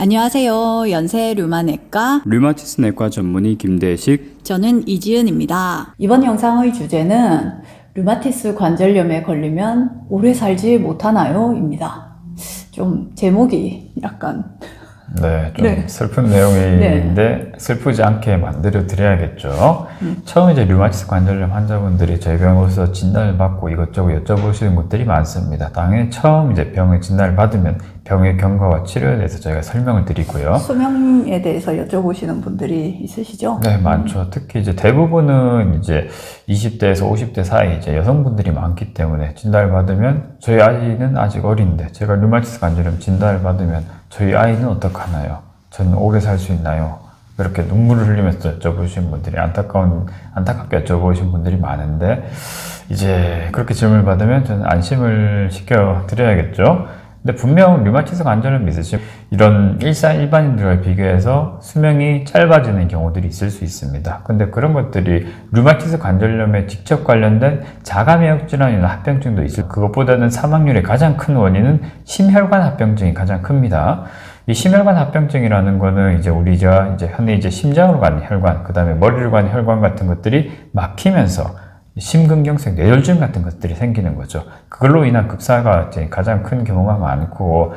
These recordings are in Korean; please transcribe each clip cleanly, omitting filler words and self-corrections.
안녕하세요. 연세 류마내과 류마티스 내과 전문의 김대식. 저는 이지은입니다. 이번 영상의 주제는 류마티스 관절염에 걸리면 오래 살지 못하나요? 입니다. 좀 제목이 약간 네, 좀 네. 슬픈 내용인데 슬프지 않게 만들어 드려야겠죠. 처음 이제 류마티스 관절염 환자분들이 저희 병원에 오셔서 진단을 받고 이것저것 여쭤보시는 것들이 많습니다. 당연히 처음 이제 병의 진단을 받으면 병의 경과와 치료에 대해서 저희가 설명을 드리고요. 수명에 대해서 여쭤보시는 분들이 있으시죠? 네, 많죠. 특히 이제 대부분은 이제 20대에서 50대 사이 이제 여성분들이 많기 때문에 진단을 받으면 저희 아이는 아직 어린데 제가 류마티스 관절염 진단을 받으면 저희 아이는 어떡하나요? 저는 오래 살 수 있나요? 그렇게 눈물을 흘리면서 여쭤보신 분들이 안타깝게 여쭤보신 분들이 많은데 이제 그렇게 질문을 받으면 저는 안심을 시켜 드려야겠죠. 근데 분명 류마티스 관절염 있으시면 이런 일반인들과 비교해서 수명이 짧아지는 경우들이 있을 수 있습니다. 근데 그런 것들이 류마티스 관절염에 직접 관련된 자가면역 질환이나 합병증도 있을 그것보다는 사망률의 가장 큰 원인은 심혈관 합병증이 가장 큽니다. 이 심혈관 합병증이라는 거는 우리가 흔히 심장으로 가는 혈관, 그 다음에 머리로 가는 혈관 같은 것들이 막히면서 심근경색, 뇌혈증 같은 것들이 생기는 거죠. 그걸로 인한 급사가 가장 큰 경우가 많고,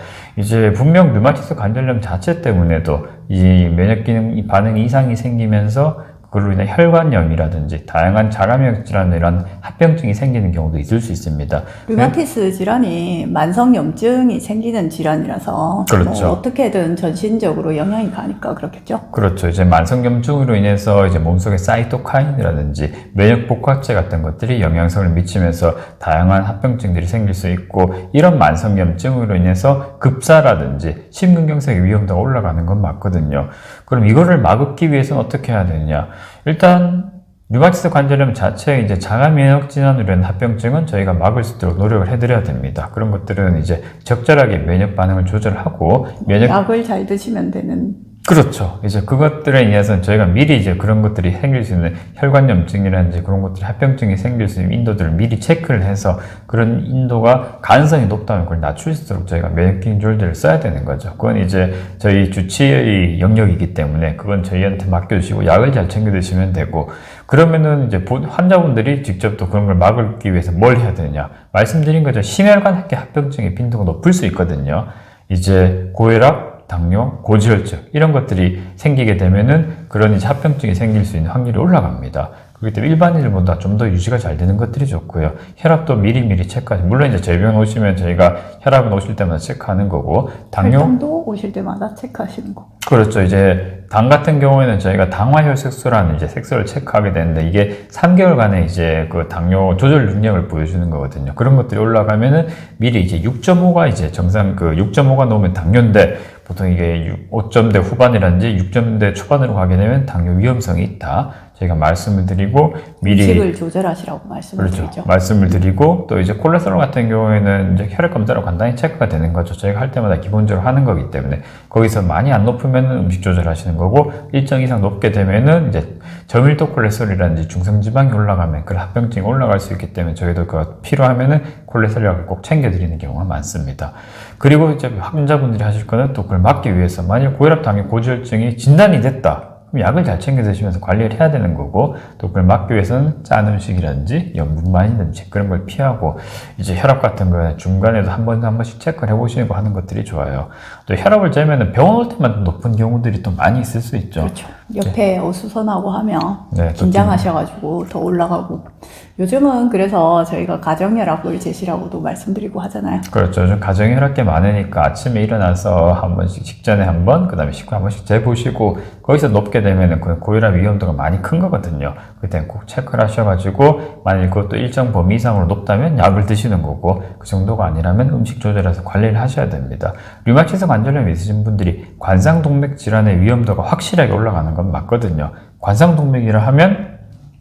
분명 류마티스 관절염 자체 때문에도 이 면역 기능 반응 이상이 생기면서 그걸로 인해 혈관염이라든지 다양한 자가면역 질환이란 합병증이 생기는 경우도 있을 수 있습니다. 류마티스 질환이 만성염증이 생기는 질환이라서 그렇죠. 어떻게든 전신적으로 영향이 가니까 그렇겠죠? 그렇죠. 만성염증으로 인해서 몸속에 사이토카인이라든지 면역 복합체 같은 것들이 영향성을 미치면서 다양한 합병증들이 생길 수 있고, 이런 만성염증으로 인해서 급사라든지 심근경색의 위험도가 올라가는 건 맞거든요. 그럼 이거를 막기 위해서는 어떻게 해야 되느냐? 일단 류마티스 관절염 자체 자가면역 질환으로 인한 합병증은 저희가 막을 수 있도록 노력을 해드려야 됩니다. 그런 것들은 적절하게 면역 반응을 조절하고 약을 잘 드시면 되는. 그렇죠. 그것들에 의해서는 저희가 미리 그런 것들이 생길 수 있는 혈관염증이라든지 그런 것들이 합병증이 생길 수 있는 인도들을 미리 체크를 해서 그런 인도가 가능성이 높다면 그걸 낮출 수 있도록 저희가 면역기능 조절제를 써야 되는 거죠. 그건 저희 주치의 영역이기 때문에 그건 저희한테 맡겨주시고 약을 잘 챙겨 드시면 되고, 그러면은 환자분들이 직접 또 그런 걸 막기 위해서 뭘 해야 되느냐. 말씀드린 거죠. 심혈관 합병증의 빈도가 높을 수 있거든요. 고혈압, 당뇨, 고지혈증 이런 것들이 생기게 되면은 그런 합병증이 생길 수 있는 확률이 올라갑니다. 그렇기 때문에 일반인들보다 좀 더 유지가 잘 되는 것들이 좋고요. 혈압도 미리미리 체크하시고, 물론 저희 병원 오시면 저희가 혈압은 오실 때마다 체크하는 거고, 혈당도 오실 때마다 체크하시는 거. 그렇죠. 당 같은 경우에는 저희가 당화혈색소라는 색소를 체크하게 되는데, 이게 3개월간의 그 당뇨 조절 능력을 보여주는 거거든요. 그런 것들이 올라가면은 미리 6.5가 정상 6.5가 넘으면 당뇨인데, 보통 이게 5점대 후반이라든지 6점대 초반으로 가게 되면 당뇨 위험성이 있다. 저희가 말씀을 드리고 미리 음식을 조절하시라고 말씀을 드리죠. 드리죠. 말씀을 드리고, 또 콜레스테롤 같은 경우에는 혈액 검사로 간단히 체크가 되는 거죠. 저희가 할 때마다 기본적으로 하는 거기 때문에 거기서 많이 안 높으면 음식 조절하시는 거고, 일정 이상 높게 되면은 저밀도 콜레스테롤이라든지 중성지방이 올라가면 그 합병증이 올라갈 수 있기 때문에 저희도 그거 필요하면은 콜레스테롤약을 꼭 챙겨드리는 경우가 많습니다. 그리고 환자분들이 하실 거는 또 그걸 막기 위해서, 만약 고혈압, 당뇨, 고지혈증이 진단이 됐다. 그럼 약을 잘 챙겨 드시면서 관리를 해야 되는 거고, 또 그걸 막기 위해서는 짠 음식이라든지 연분만이든지 그런 걸 피하고, 혈압 같은 거는 중간에도 한 번씩 체크를 해보시는 거 하는 것들이 좋아요. 또 혈압을 재면은 병원 올 때마다 높은 경우들이 또 많이 있을 수 있죠. 그렇죠. 옆에 어수선하고 하면 네, 긴장하셔가지고 더 올라가고. 요즘은 그래서 저희가 가정혈압을 재시라고도 말씀드리고 하잖아요. 그렇죠. 요즘 가정혈압계 많으니까 아침에 일어나서 한 번씩, 식전에 한 번, 그 다음에 식후 한 번씩 재보시고, 거기서 높게 되면은 고혈압 위험도가 많이 큰 거거든요. 그때는 꼭 체크를 하셔가지고, 만약 그것도 일정 범위 이상으로 높다면 약을 드시는 거고, 그 정도가 아니라면 음식 조절해서 관리를 하셔야 됩니다. 류마티스 관절염이 있으신 분들이 관상동맥 질환의 위험도가 확실하게 올라가는 건 맞거든요. 관상동맥이라 하면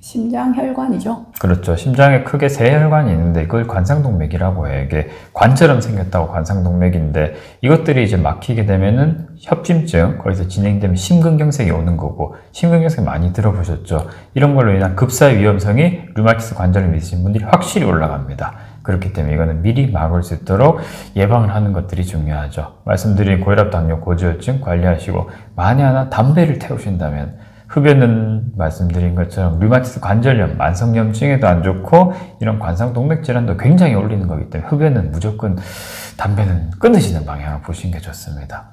심장 혈관이죠. 그렇죠. 심장에 크게 세 혈관이 있는데 그걸 관상동맥이라고 해요. 이게 관처럼 생겼다고 관상동맥인데, 이것들이 막히게 되면은 협심증, 거기서 진행되면 심근경색이 오는 거고, 심근경색 많이 들어보셨죠? 이런 걸로 인한 급사의 위험성이 류마티스 관절염이 있으신 분들이 확실히 올라갑니다. 그렇기 때문에 이거는 미리 막을 수 있도록 예방을 하는 것들이 중요하죠. 말씀드린 고혈압, 당뇨, 고지혈증 관리하시고 만에 하나 담배를 태우신다면 흡연은 말씀드린 것처럼 류마티스 관절염, 만성염증에도 안 좋고 이런 관상동맥 질환도 굉장히 올리는 거기 때문에 흡연은 무조건 담배는 끊으시는 방향을 보시는 게 좋습니다.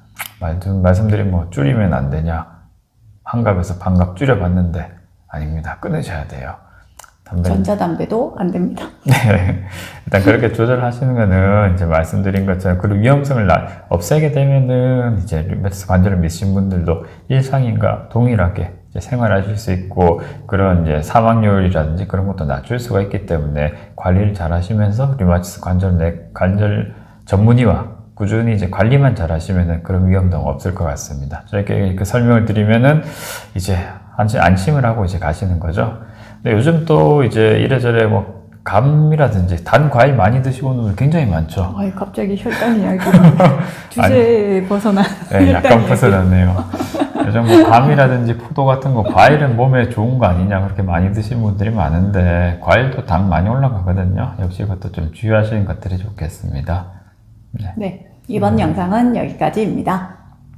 말씀드린 뭐 줄이면 안 되냐, 한갑에서 반갑 줄여봤는데 아닙니다. 끊으셔야 돼요. 전자담배도 안 됩니다. 네. 일단 그렇게 조절하시는 거는 이제 말씀드린 것처럼 그 위험성을 없애게 되면은 이제 류마티스 관절염 있으신 분들도 일상인과 동일하게 이제 생활하실 수 있고 그런 이제 사망률이라든지 그런 것도 낮출 수가 있기 때문에 관리를 잘 하시면서 류마티스 관절 전문의와 꾸준히 이제 관리만 잘 하시면은 그런 위험도가 없을 것 같습니다. 저렇게 이렇게 설명을 드리면은 이제 안심을 하고 이제 가시는 거죠. 근데 요즘 또 이제 이래저래 뭐 감이라든지 단 과일 많이 드시고 오는 분들 굉장히 많죠. 아이, 갑자기 혈당 이야기. 주제에 벗어난. 네, 약간 벗어났네요. 요즘 뭐 감이라든지 포도 같은 거 과일은 몸에 좋은 거 아니냐 그렇게 많이 드시는 분들이 많은데 과일도 당 많이 올라가거든요. 역시 그것도 좀 주의하시는 것들이 좋겠습니다. 네, 이번 영상은 여기까지입니다.